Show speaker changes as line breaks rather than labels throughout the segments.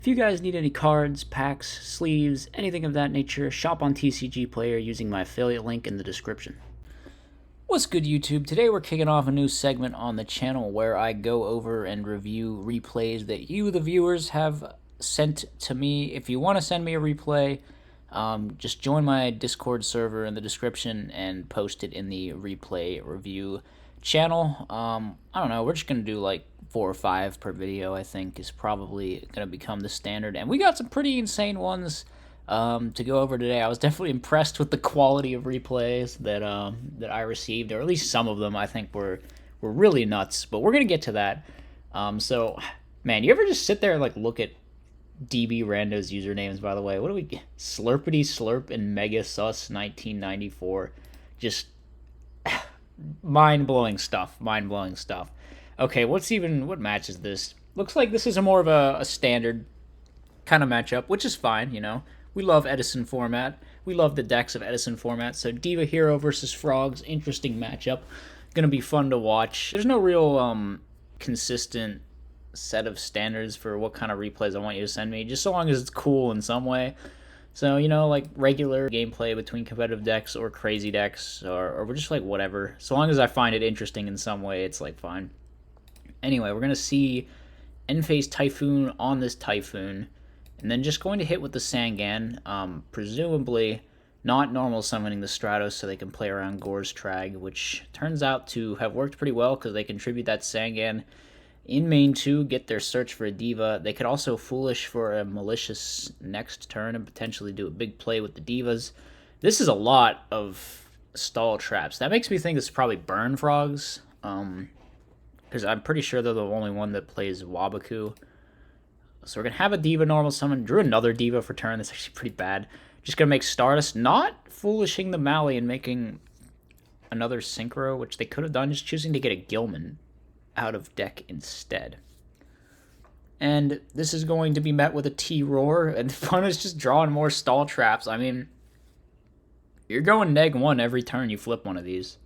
If you guys need any cards, packs, sleeves, anything of that nature, shop on TCG Player using my affiliate link in the description. What's good, YouTube? Today we're kicking off a new segment on the channel where I go over and review replays that you, the viewers, have sent to me. If you want to send me a replay, just join my Discord server in the description and post it in the replay review channel. I don't know, we're just going to do like 4 or 5 per video, I think, is probably going to become the standard. And we got some pretty insane ones to go over today. I was definitely impressed with the quality of replays that I received, or at least some of them I think were really nuts. But we're going to get to that. So, man, you ever just sit there and like look at DB Rando's usernames, by the way? What do we... Slurpity Slurp and Mega Sus 1994. Just mind-blowing stuff. Mind-blowing stuff. Okay, what match is this? Looks like this is more of a standard kind of matchup, which is fine, you know. We love Edison Format. We love the decks of Edison Format. So Diva Hero versus Frogs, interesting matchup. Gonna be fun to watch. There's no real consistent set of standards for what kind of replays I want you to send me, just so long as it's cool in some way. So, you know, like regular gameplay between competitive decks or crazy decks, or just like whatever. So long as I find it interesting in some way, it's like fine. Anyway, we're going to see End-Phase Typhoon on this Typhoon, and then just going to hit with the Sangan, presumably not normal summoning the Stratos so they can play around Gore's Trag, which turns out to have worked pretty well because they contribute that Sangan in main 2, get their search for a Diva. They could also Foolish for a Malicious next turn and potentially do a big play with the Divas. This is a lot of stall traps. That makes me think it's probably Burn Frogs, because I'm pretty sure they're the only one that plays Wabaku. So we're going to have a Diva normal summon. Drew another Diva for turn. That's actually pretty bad. Just going to make Stardust, not Foolishing the Mally and making another Synchro, which they could have done, just choosing to get a Gilman out of deck instead. And this is going to be met with a T-Roar, and fun is just drawing more stall traps. I mean, you're going -1 every turn you flip one of these.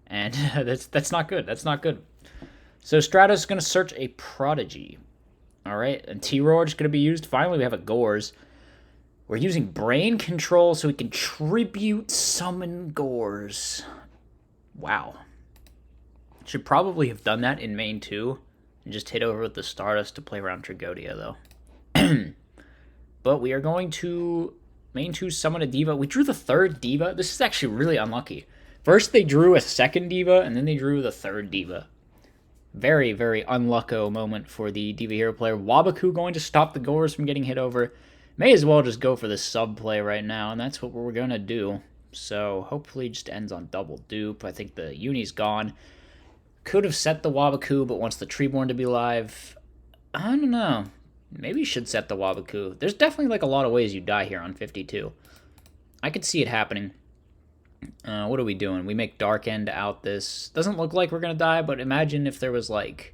And that's not good. That's not good. So Stratos is going to search a Prodigy. Alright, and T-Roar is going to be used. Finally, we have a Gores. We're using Brain Control so we can Tribute Summon Gores. Wow. Should probably have done that in main 2. And just hit over with the Stardust to play around Tragodia, though. But we are going to main 2 summon a Diva. We drew the 3rd Diva. This is actually really unlucky. First, they drew a 2nd Diva, and then they drew the 3rd Diva. Very, very unlucko moment for the Diva Hero player. Wabaku going to stop the Gores from getting hit over. May as well just go for the sub play right now, and that's what we're going to do. So hopefully it just ends on double dupe. I think the Uni's gone. Could have set the Wabaku, but wants the Treeborn to be live. I don't know. Maybe you should set the Wabaku. There's definitely like a lot of ways you die here on 52. I could see it happening. What are we doing? We make Dark End out this. Doesn't look like we're going to die, but imagine if there was like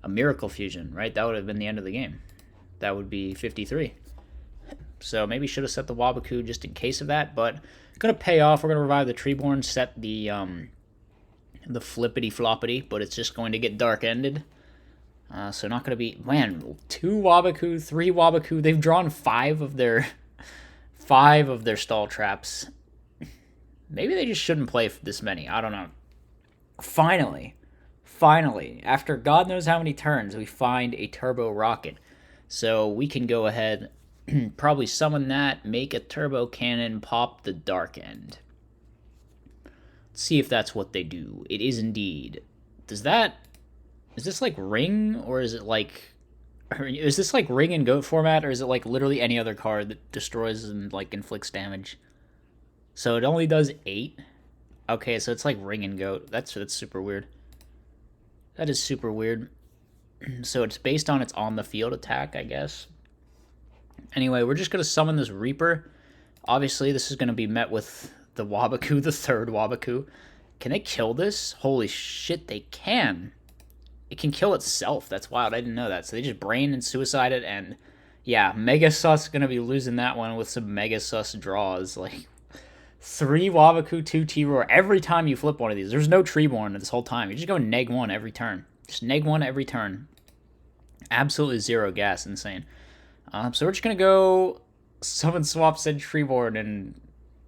a Miracle Fusion, right? That would have been the end of the game. That would be 53. So maybe should have set the Wabaku just in case of that, but going to pay off. We're going to revive the Treeborn, set the flippity floppity, but it's just going to get Dark Ended. So not going to be... Man, 2 Wabaku, 3 Wabaku. They've drawn 5 of their stall traps. Maybe they just shouldn't play this many. I don't know. Finally, after God knows how many turns, we find a Turbo Rocket. So we can go ahead, probably summon that, make a Turbo Cannon, pop the Dark End. Let's see if that's what they do. It is indeed. Is this like Ring, or is it like... Is this like Ring and Goat format, or is it like literally any other card that destroys and like inflicts damage? So it only does 8? Okay, so it's like Ring and Goat. That's super weird. That is super weird. So it's based on its on-the-field attack, I guess. Anyway, we're just going to summon this Reaper. Obviously, this is going to be met with the Wabaku, the 3rd Wabaku. Can they kill this? Holy shit, they can. It can kill itself. That's wild. I didn't know that. So they just brain and suicide it, and yeah, Mega Sus going to be losing that one with some Mega Sus draws. Like, 3 Wabaku, 2 T-Roar every time you flip one of these. There's no Treeborn this whole time. You just go -1 every turn. Just -1 every turn. Absolutely zero gas. Insane. So we're just gonna go summon swap said Treeborn, and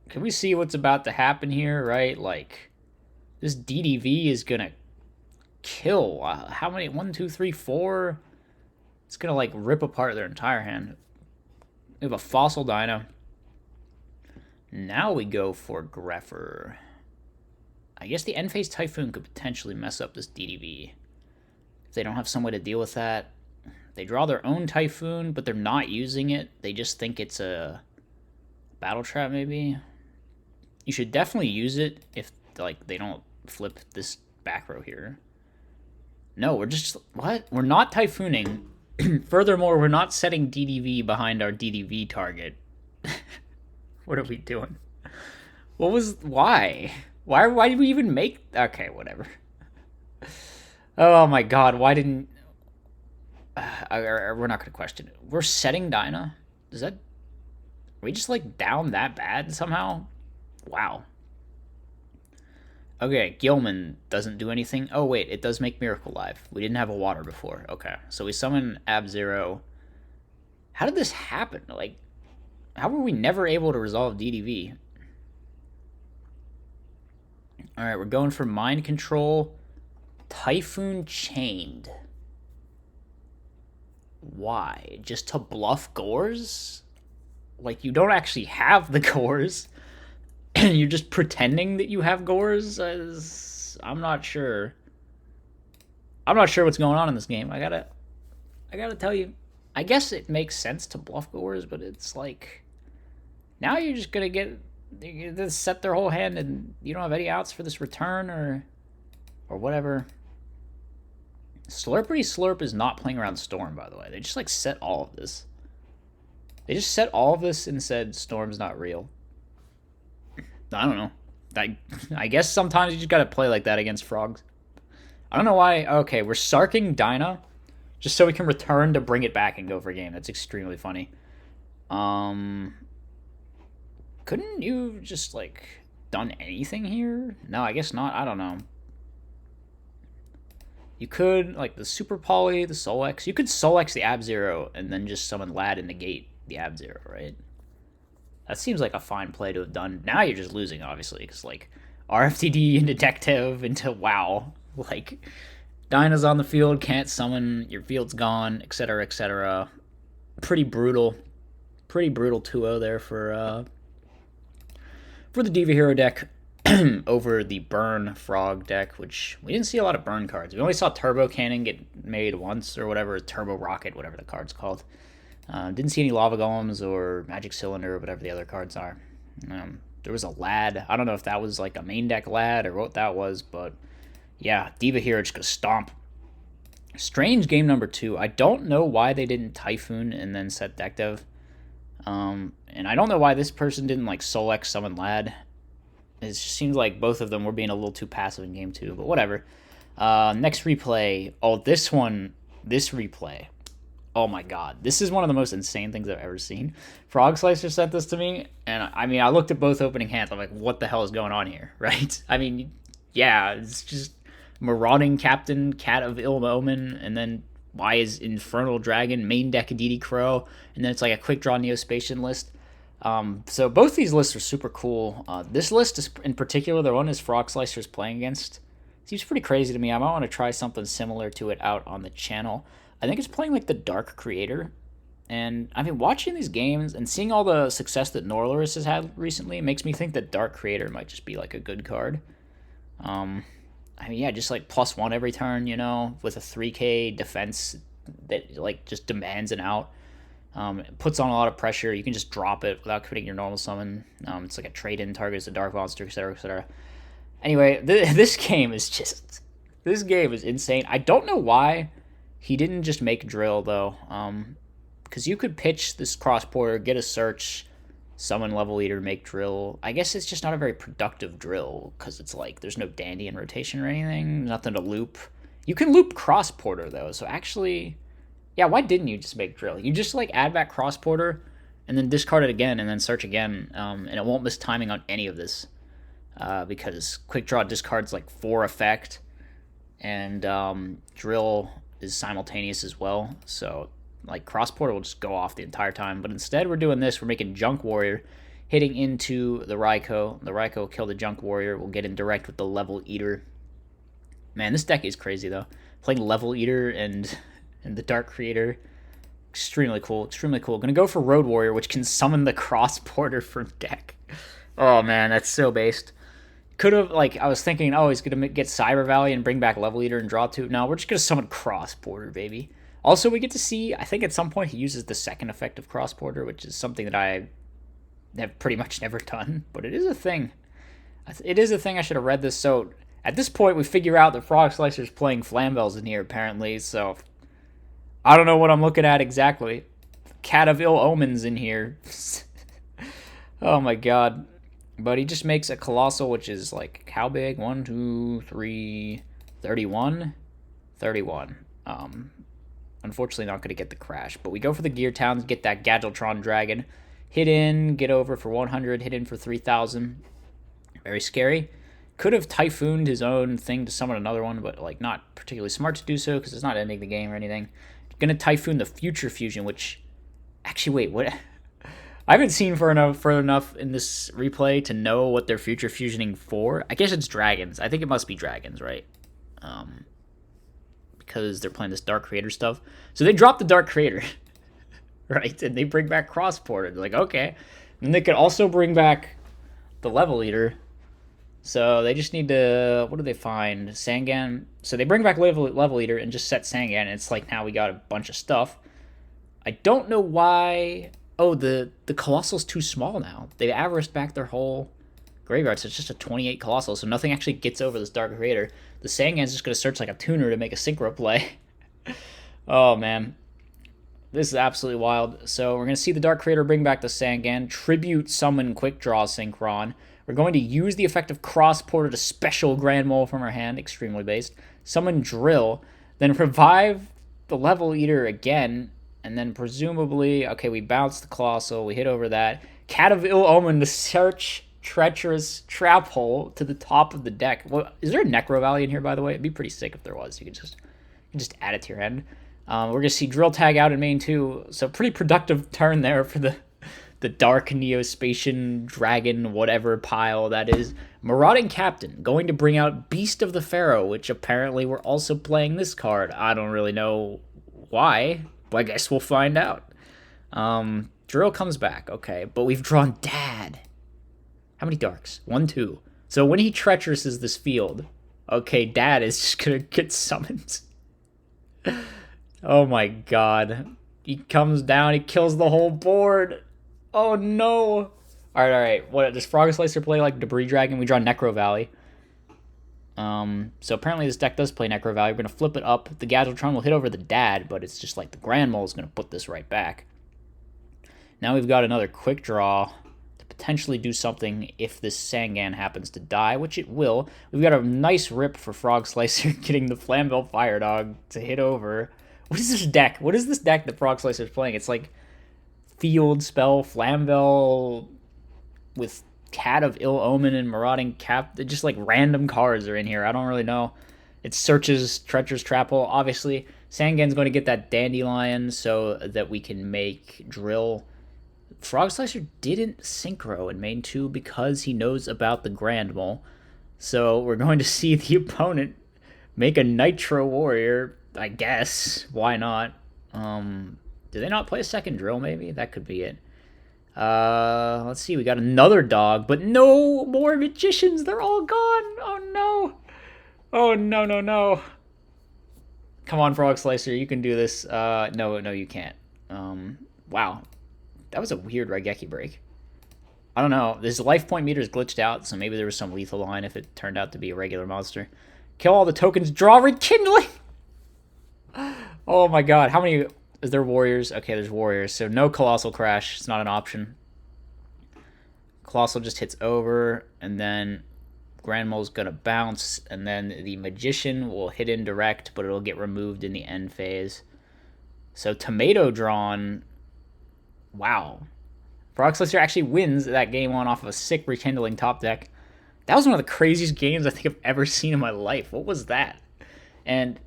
can we see what's about to happen here? Right, like this DDV is gonna kill. How many? One, two, three, four. It's gonna like rip apart their entire hand. We have a Fossil Dino. Now we go for Greffer. I guess the end phase Typhoon could potentially mess up this DDV. If they don't have some way to deal with that. They draw their own Typhoon, but they're not using it. They just think it's a battle trap, maybe. You should definitely use it if like they don't flip this back row here. No, we're just... What? We're not Typhooning. Furthermore, we're not setting DDV behind our DDV target. What are we doing? What was... Why? Why did we even make... Okay, whatever. Oh my god, why didn't... we're not going to question it. We're setting Dinah? Does that... Are we just, like, down that bad somehow? Wow. Okay, Gilman doesn't do anything. Oh, wait, it does make Miracle Live. We didn't have a water before. Okay, so we summon Ab-Zero. How did this happen? Like, how were we never able to resolve DDV? Alright, we're going for Mind Control. Typhoon Chained. Why? Just to bluff Gores? Like, you don't actually have the Gores. You're just pretending that you have Gores? I'm not sure. I'm not sure what's going on in this game. I gotta tell you. I guess it makes sense to bluff Gores, but it's like... Now you're just gonna get... You're gonna set their whole hand and you don't have any outs for this return or whatever. Slurpity Slurp is not playing around Storm, by the way. They just like set all of this. They just set all of this and said Storm's not real. I don't know. I guess sometimes you just gotta play like that against frogs. I don't know why. Okay, we're Sarking Dinah just so we can return to bring it back and go for a game. That's extremely funny. Couldn't you just like done anything here? No, I guess not. I don't know. You could like the Super Poly, the Soul X. You could Soul X the Ab-Zero and then just summon Lad and negate the Ab-Zero, right? That seems like a fine play to have done. Now you're just losing, obviously, because, like, RFTD into Detective into WoW. Like, Dinah's on the field, can't summon, your field's gone, etc., etc. Pretty brutal. Pretty brutal 2-0 there for the Diva Hero deck over the Burn Frog deck, which we didn't see a lot of Burn cards. We only saw Turbo Cannon get made once, or whatever, Turbo Rocket, whatever the card's called. Didn't see any Lava Golems or Magic Cylinder or whatever the other cards are. There was a Lad. I don't know if that was like a main deck Lad or what that was, but yeah, Diva Hero just gonna stomp. Strange game number 2. I don't know why they didn't Typhoon and then set deck dev. And I don't know why this person didn't like Soul X summon Lad. It just seems like both of them were being a little too passive in game 2, but whatever. Next replay. Oh, this replay. Oh my god, this is one of the most insane things I've ever seen. Frog Slicer sent this to me, and I mean, I looked at both opening hands. I'm like, what the hell is going on here, right? I mean, yeah, it's just Marauding Captain, Cat of Ill Omen, and then why is Infernal Dragon, main deck DD Crow, and then it's like a quick draw Neospatian list. So both these lists are super cool. This list is in particular, the one is Frog Slicer's playing against. Seems pretty crazy to me. I might want to try something similar to it out on the channel. I think it's playing like the Dark Creator. And I mean, watching these games and seeing all the success that Norlaris has had recently makes me think that Dark Creator might just be like a good card. I mean, yeah, just like +1 every turn, you know, with a 3k defense that like just demands an out. It puts on a lot of pressure. You can just drop it without quitting your normal summon. It's like a trade-in, targets a Dark Monster, etc., etc. Anyway, this game is insane. I don't know why he didn't just make Drill, though, because you could pitch this Cross-Porter, get a search, summon Level Leader, make Drill. I guess it's just not a very productive Drill, because it's like, there's no Dandy in rotation or anything, nothing to loop. You can loop Cross-Porter, though, so actually, yeah, why didn't you just make Drill? You just, like, add back Cross-Porter, and then discard it again, and then search again, and it won't miss timing on any of this, because Quick Draw discards, like, 4 effect, and Drill is simultaneous as well, so like Cross Porter will just go off the entire time. But instead, we're doing this. We're making Junk Warrior, hitting into the Raikou. The Raikou will kill the Junk Warrior. We'll get in direct with the Level Eater. Man, this deck is crazy though. Playing Level Eater and the Dark Creator, extremely cool. Extremely cool. Gonna go for Road Warrior, which can summon the Cross Porter from deck. Oh man, that's so based. Could have, like, I was thinking, oh, he's going to get Cyber Valley and bring back Level Eater and draw 2. No, we're just going to summon Cross Porter, baby. Also, we get to see, I think at some point he uses the second effect of Cross Porter, which is something that I have pretty much never done, but it is a thing. It is a thing. I should have read this. So at this point, we figure out that Frog Slicer's playing Flamvels in here, apparently, so I don't know what I'm looking at exactly. Cat of Ill Omens in here. Oh my god. But he just makes a Colossal, which is like, how big? 1, 2, 3, 31? 31. Unfortunately not going to get the Crash. But we go for the Gear Towns, get that Gadgetron Dragon. Hit in, get over for 100, hit in for 3,000. Very scary. Could have Typhooned his own thing to summon another one, but like not particularly smart to do so because it's not ending the game or anything. Going to Typhoon the Future Fusion, which... Actually, wait, what... I haven't seen far enough in this replay to know what they're future fusioning for. I guess it's dragons. I think it must be dragons, right? Because they're playing this Dark Creator stuff. So they drop the Dark Creator, right? And they bring back Cross Porter. They're like, okay. And they could also bring back the Level Eater. So they just need to... What do they find? Sangan. So they bring back Level Eater and just set Sangan. And it's like, now we got a bunch of stuff. I don't know why... Oh, the Colossal's too small now. They averaged back their whole graveyard, so it's just a 28 Colossal, so nothing actually gets over this Dark Creator. The Sangan's just going to search like a tuner to make a Synchro play. Oh, man. This is absolutely wild. So we're going to see the Dark Creator bring back the Sangan, tribute summon Quick Draw Synchron. We're going to use the effect of Cross Porter to special Grand Mole from our hand, extremely based. Summon Drill, then revive the Level Eater again, and then presumably, okay, we bounce the Colossal, we hit over that. Cat of Ill Omen to search Treacherous Trap Hole to the top of the deck. Well, is there a Necro Valley in here, by the way? It'd be pretty sick if there was. You could just add it to your hand. We're going to see Drill Tag out in main too, so pretty productive turn there for the Dark Neospatian Dragon whatever pile that is. Marauding Captain, going to bring out Beast of the Pharaoh, which apparently we're also playing this card. I don't really know why. Well, I guess we'll find out. Drill comes back, okay, but we've drawn Dad. How many darks? 1, 2. So when he treacherous this field, okay, Dad is just gonna get summoned. Oh my god. He comes down, he kills the whole board. Oh no. Alright. What does Frog Slicer play like Debris Dragon? We draw Necro Valley. So apparently this deck does play Necro Valley. We're going to flip it up. The Gadgetron will hit over the Dad, but it's just like the Grand Mole is going to put this right back. Now we've got another Quick Draw to potentially do something if this Sangan happens to die, which it will. We've got a nice rip for Frog Slicer getting the Flamvell Fire Dog to hit over. What is this deck? What is this deck that Frog Slicer is playing? It's like Field Spell, Flamvell with Cat of Ill Omen and Marauding Cap. They're just like random cards are in here. I don't really know. It searches Treacherous Trap Hole. Obviously, Sangan's going to get that Dandelion so that we can make Drill. Frog Slicer didn't Synchro in main 2 because he knows about the Grand Mole. So we're going to see the opponent make a Nitro Warrior, I guess. Why not? Do they not play a second Drill, maybe? That could be it. Let's see, we got another dog, but no more magicians. They're all gone. Oh, no. Oh, no. Come on, Frog Slicer. You can do this. No, you can't. Wow. That was a weird Raigeki break. I don't know. This life point meter is glitched out, so maybe there was some lethal line if it turned out to be a regular monster. Kill all the tokens. Draw Rekindling. Oh, my God. How many... Is there warriors? Okay, there's warriors. So no Colossal Crash. It's not an option. Colossal just hits over, and then Grand Mole's going to bounce, and then the Magician will hit in direct, but it'll get removed in the end phase. So Tomato drawn. Wow. Frog Slicer actually wins that game one off of a sick Rekindling top deck. That was one of the craziest games I think I've ever seen in my life. What was that? And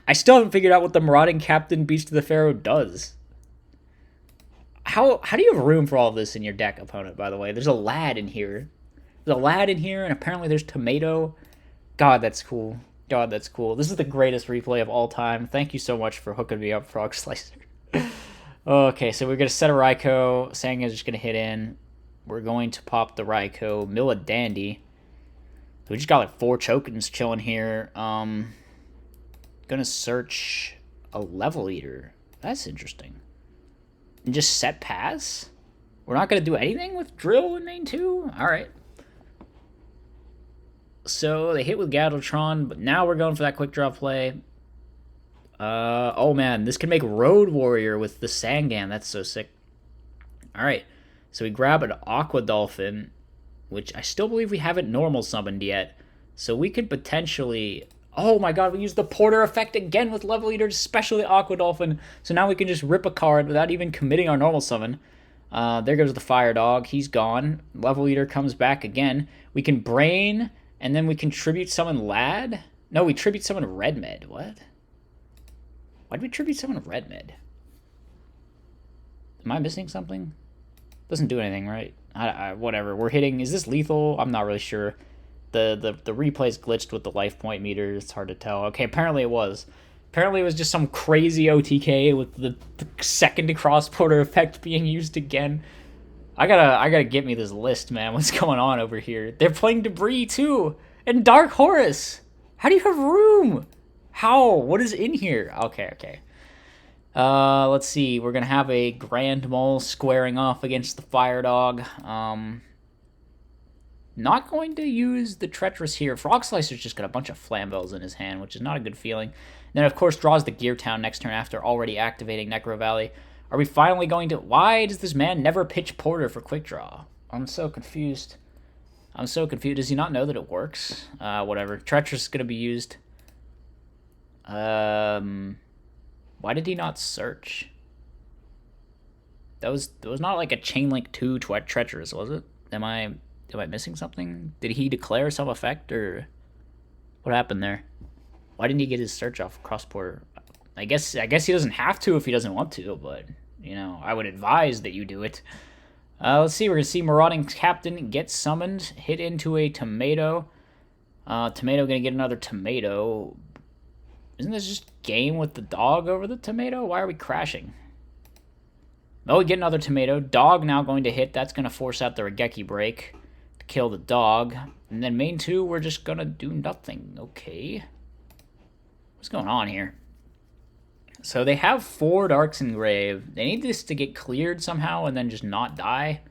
I still haven't figured out what the Marauding Captain Beast of the Pharaoh does. How do you have room for all of this in your deck, opponent, by the way? There's a lad in here. There's a lad in here, and apparently there's Tomato. God, that's cool. God, that's cool. This is the greatest replay of all time. Thank you so much for hooking me up, Frog Slicer. Okay, so we're going to set a Raikou. Sanga's just going to hit in. We're going to pop the Raikou. Mill a Dandy. We just got like 4 Chokins chilling here. Gonna search a Level Eater. That's interesting. And just set pass? We're not gonna do anything with Drill in main 2? Alright. So they hit with Gattletron, but now we're going for that quick draw play. Oh man, this can make Road Warrior with the Sangan. That's so sick. Alright, so we grab an Aqua Dolphin, which I still believe we haven't normal summoned yet. So we could potentially... Oh my god, we used the Porter effect again with Level Eater, especially Aqua Dolphin. So now we can just rip a card without even committing our normal summon. There goes the Fire Dog. He's gone. Level Eater comes back again. We can Brain, and then we can Tribute Summon Lad? No, we Tribute Summon Redmed. What? Why did we Tribute Summon Redmed? Am I missing something? Doesn't do anything, right? Whatever. We're hitting... Is this lethal? I'm not really sure. The replay's glitched with the life point meter. It's hard to tell. Okay, apparently it was. Apparently it was just some crazy OTK with the second cross Porter effect being used again. I gotta get me this list, man. What's going on over here? They're playing Debris too, and Dark Horus. How do you have room? How? What is in here? Okay. Let's see. We're gonna have a Grand Mole squaring off against the Fire Dog. Not going to use the Treacherous here. Frog Slicer's just got a bunch of Flambels in his hand, which is not a good feeling. And then, of course, draws the Gear Town next turn after already activating Necro Valley. Are we finally going to... Why does this man never pitch Porter for Quick Draw? I'm so confused. Does he not know that it works? Whatever. Treacherous is going to be used. Why did he not search? That was not like a Chain Link 2 Treacherous, was it? Am I missing something? Did he declare some effect, or what happened there? Why didn't he get his search off Cross Porter? I guess he doesn't have to if he doesn't want to, but, you know, I would advise that you do it. Let's see. We're going to see Marauding Captain get summoned, hit into a Tomato. Tomato going to get another Tomato. Isn't this just game with the dog over the Tomato? Why are we crashing? Oh, we get another Tomato. Dog now going to hit. That's going to force out the Regeki break to kill the dog. And then main 2, we're just going to do nothing. Okay. What's going on here? So they have 4 Darks Engraved. They need this to get cleared somehow and then just not die.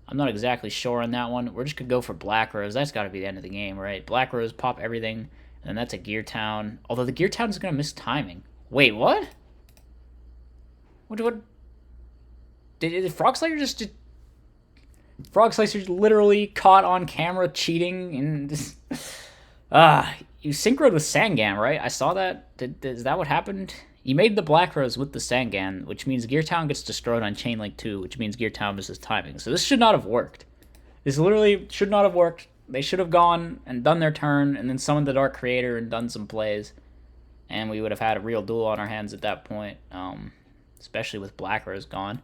I'm not exactly sure on that one. We're just going to go for Black Rose. That's got to be the end of the game, right? Black Rose, pop everything. And that's a Gear Town. Although the Gear Town is going to miss timing. Wait, what? What? Did Frog Slicer just... Frog Slicer's literally caught on camera cheating and... you synchroed with Sangan, right? I saw that. Is that what happened? You made the Black Rose with the Sangan, which means Gear Town gets destroyed on Chain Link 2, which means Gear Town misses timing. So this should not have worked. This literally should not have worked. They should have gone and done their turn and then summoned the Dark Creator and done some plays. And we would have had a real duel on our hands at that point, especially with Black Rose gone.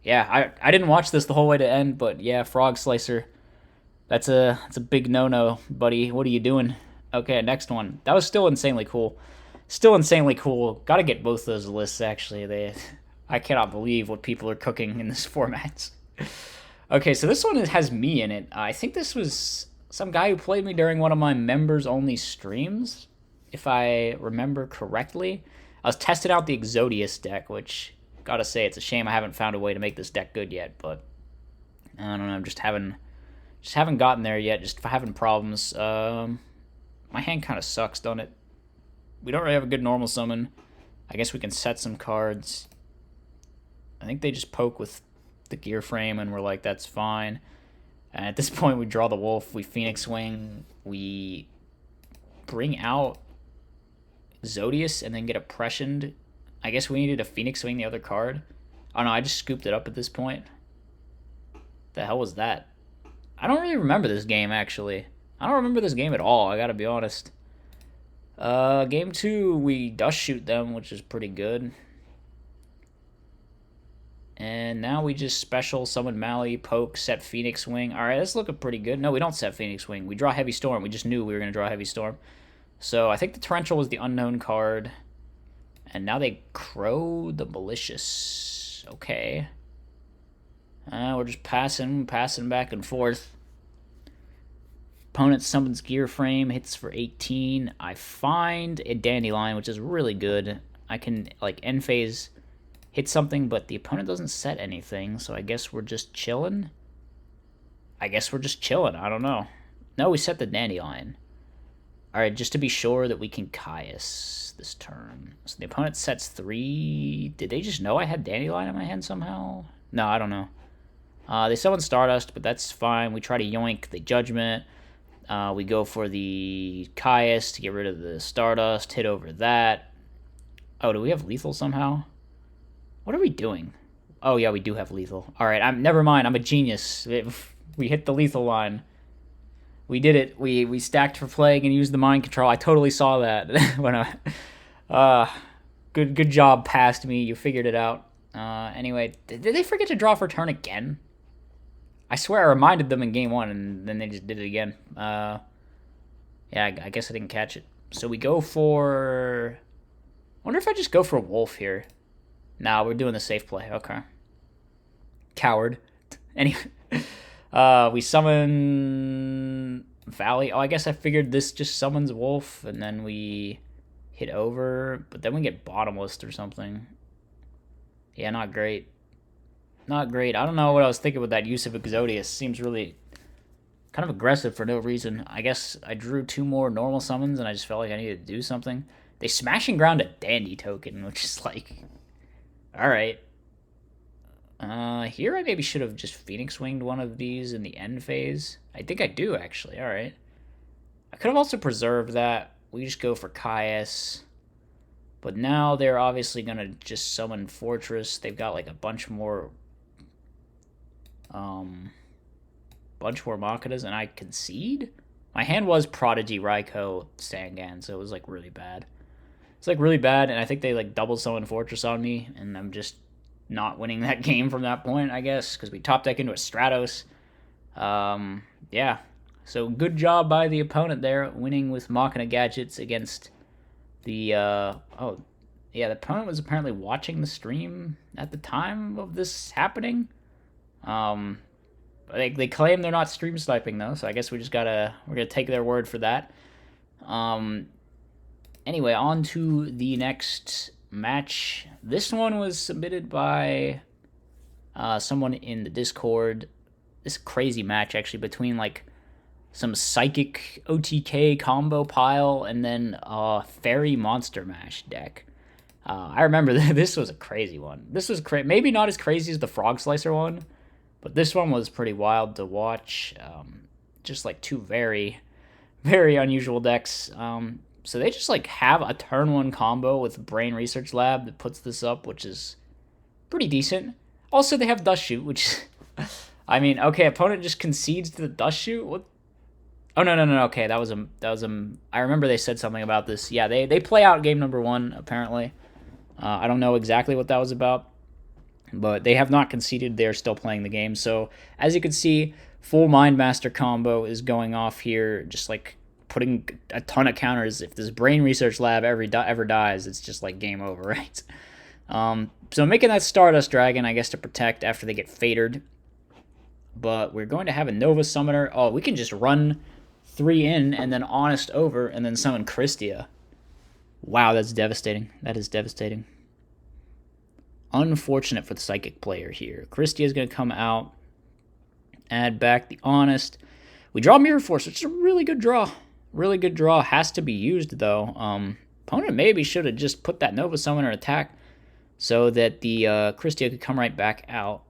Yeah, I didn't watch this the whole way to end, but yeah, Frog Slicer. That's a big no-no, buddy. What are you doing? Okay, next one. That was still insanely cool. Gotta get both those lists, actually. I cannot believe what people are cooking in this format. Okay, so this one has me in it. I think this was some guy who played me during one of my members-only streams, if I remember correctly. I was testing out the Exodius deck, which, gotta say, it's a shame I haven't found a way to make this deck good yet, but I don't know, just haven't gotten there yet, just having problems. My hand kind of sucks, don't it? We don't really have a good normal summon. I guess we can set some cards. I think they just poke with the Gear Frame, and we're like, that's fine. And at this point, we draw the Wolf, we Phoenix Wing, we bring out Zodius, and then get Oppressioned. I guess we needed a Phoenix Wing the other card. Oh no, I just scooped it up at this point. The hell was that? I don't really remember this game, actually. I don't remember this game at all, I gotta be honest. Game 2, we dust shoot them, which is pretty good. And now we just special summon Mally, poke, set Phoenix Wing. Alright, that's looking pretty good. No, we don't set Phoenix Wing. We draw Heavy Storm. We just knew we were going to draw Heavy Storm. So I think the Torrential was the unknown card. And now they Crow the Malicious. Okay. We're just passing back and forth. Opponent summons Gear Frame, hits for 18. I find a Dandelion, which is really good. I can, like, end phase hit something, but the opponent doesn't set anything, so I guess we're just chilling? I don't know. No, we set the Dandelion. Alright, just to be sure that we can Caius this turn. So the opponent sets 3. Did they just know I had Dandelion in my hand somehow? No, I don't know. They summon Stardust, but that's fine. We try to yoink the Judgment. We go for the Caius to get rid of the Stardust, hit over that. Oh, do we have lethal somehow? What are we doing? Oh, yeah, we do have lethal. All right, never mind. I'm a genius. We hit the lethal line. We did it. We stacked for plague and used the mind control. I totally saw that. Good job past me. You figured it out. Anyway, did they forget to draw for turn again? I swear I reminded them in game 1, and then they just did it again. Yeah, I guess I didn't catch it. So we go for... I wonder if I just go for Wolf here. Nah, we're doing the safe play. Okay. Coward. Anyway, we summon Valley. Oh, I guess I figured this just summons Wolf, and then we hit over, but then we get Bottomless or something. Yeah, not great. Not great. I don't know what I was thinking with that use of Exodius. Seems really kind of aggressive for no reason. I guess I drew 2 more normal summons, and I just felt like I needed to do something. They smash and ground a Dandy token, which is like... Alright. Here I maybe should have just Phoenix Winged one of these in the end phase. I think I do, actually. Alright. I could have also preserved that. We just go for Caius. But now they're obviously going to just summon Fortress. They've got like a bunch more Makitas, and I concede? My hand was Prodigy, Raikou, Sangan, so it was like really bad. It's like really bad, and I think they like double summon Fortress on me, and I'm just not winning that game from that point, I guess, because we top deck into a Stratos. Yeah. So good job by the opponent there, winning with Machina Gadgets against the, oh, yeah, the opponent was apparently watching the stream at the time of this happening. They claim they're not stream sniping, though, so I guess we're gonna take their word for that. Anyway, on to the next match. This one was submitted by someone in the Discord. This crazy match, actually, between, like, some Psychic OTK combo pile and then a Fairy Monster Mash deck. I remember this was a crazy one. This was maybe not as crazy as the Frog Slicer one, but this one was pretty wild to watch. Just, like, 2 very, very unusual decks. So they just, like, have a turn 1 combo with Brain Research Lab that puts this up, which is pretty decent. Also, they have Dust Shoot, which... I mean, okay, opponent just concedes to the Dust Shoot? What? Oh, no, okay, that was I remember they said something about this. Yeah, they play out game number 1, apparently. I don't know exactly what that was about, but they have not conceded. They're still playing the game. So, as you can see, full Mind Master combo is going off here, just, like, putting a ton of counters. If this Brain Research Lab ever dies, it's just, like, game over, right? So making that Stardust Dragon, I guess, to protect after they get Fated. But we're going to have a Nova Summoner. Oh, we can just run 3 in and then Honest over and then summon Christia. Wow, that's devastating. That is devastating. Unfortunate for the Psychic player here. Christia is going to come out. Add back the Honest. We draw Mirror Force, which is a really good draw. Really good draw. Has to be used, though. Opponent maybe should have just put that Nova Summoner attack so that the Christia could come right back out.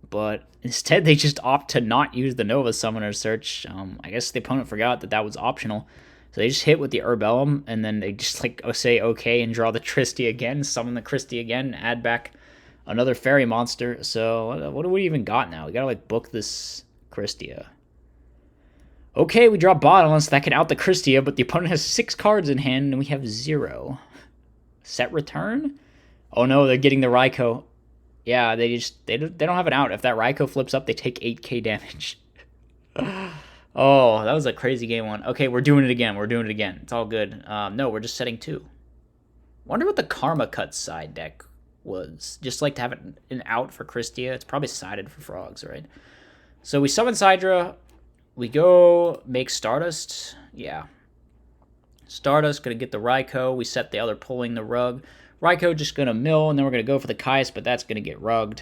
But instead, they just opt to not use the Nova Summoner search. I guess the opponent forgot that was optional. So they just hit with the Herbellum, and then they just like say okay and draw the Christie again, summon the Christie again, add back another Fairy Monster. So what do we even got now? We gotta like book this Christia. Okay, we draw bottomless. That can out the Christia, but the opponent has 6 cards in hand, and we have 0. Set return? Oh no, they're getting the Raikou. Yeah, they don't have an out. If that Raikou flips up, they take 8k damage. Oh, that was a crazy game one. Okay, we're doing it again. We're doing it again. It's all good. No, we're just setting 2. Wonder what the Karma Cut side deck was. Just like to have an out for Christia. It's probably sided for frogs, right? So we summon Sidra. We go make Stardust. Yeah. Stardust, going to get the Raikou. We set the other pulling the rug. Raikou just going to mill, and then we're going to go for the Kais, but that's going to get rugged.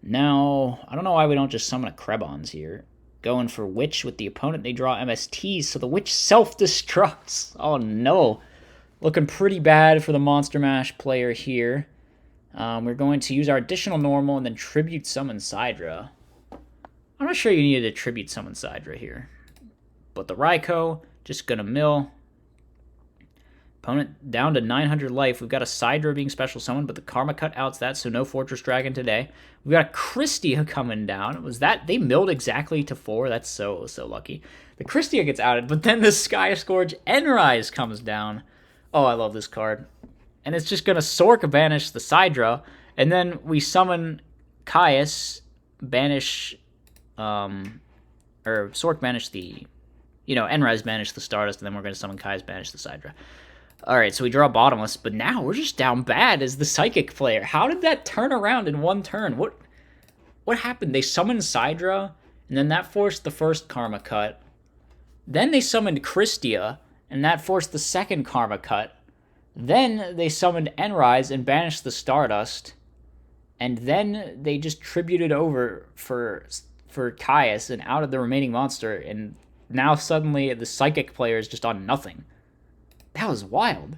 Now, I don't know why we don't just summon a Krebons here. Going for Witch with the opponent. They draw MSTs, so the Witch self-destructs. Oh, no. Looking pretty bad for the Monster Mash player here. We're going to use our additional normal and then Tribute Summon Sidra. I'm not sure you needed a Tribute Summon Sidra here. But the Raikou, just going to mill. Opponent down to 900 life. We've got a Sidra being special summoned, but the Karma Cut outs that, so no Fortress Dragon today. We've got a Christia coming down. Was that... They milled exactly to 4. That's so lucky. The Christia gets outed, but then the Sky Scourge Enrise comes down. Oh, I love this card. And it's just going to Sork banish the Sidra, and then we summon Caius, banish... or Sork banish the... Enrise banish the Stardust, and then we're going to summon Caius, banish the Sidra. Alright, so we draw bottomless, but now we're just down bad as the Psychic player. How did that turn around in one turn? What happened? They summoned Sidra, and then that forced the first Karma Cut. Then they summoned Christia, and that forced the second Karma Cut. Then they summoned Enrise and banished the Stardust. And then they just tributed over for Caius and out of the remaining monster, and now suddenly the Psychic player is just on nothing. That was wild.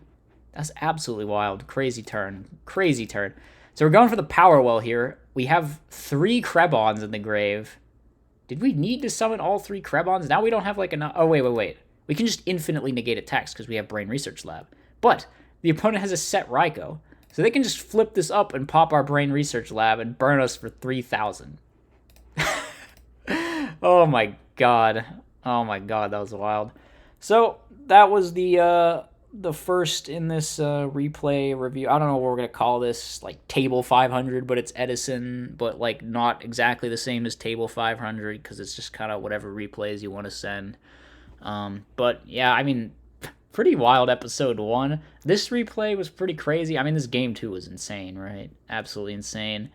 That's absolutely wild. Crazy turn. Crazy turn. So we're going for the Power Well here. We have 3 Krebons in the grave. Did we need to summon all 3 Krebons? Now we don't have like enough... Oh, wait. We can just infinitely negate attacks because we have Brain Research Lab. But the opponent has a set Raikou. So they can just flip this up and pop our Brain Research Lab and burn us for 3,000. Oh my god. Oh my god, that was wild. So that was the first in this replay review. I don't know what we're going to call this, like Table 500, but it's Edison, but like not exactly the same as Table 500 because it's just kind of whatever replays you want to send. But yeah, I mean, pretty wild episode 1. This replay was pretty crazy. I mean, this game 2 was insane, right? Absolutely insane.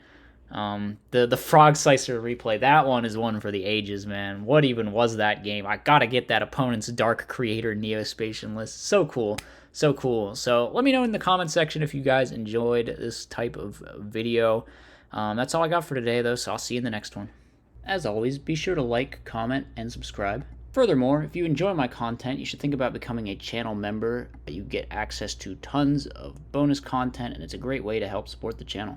The Frog Slicer replay, that one is one for the ages, man. What even was that game? I gotta get that opponent's Dark Creator Neospatian list. So cool. So cool. So let me know in the comment section if you guys enjoyed this type of video. That's all I got for today, though, so I'll see you in the next one. As always, be sure to like, comment, and subscribe. Furthermore, if you enjoy my content, you should think about becoming a channel member. You get access to tons of bonus content, and it's a great way to help support the channel.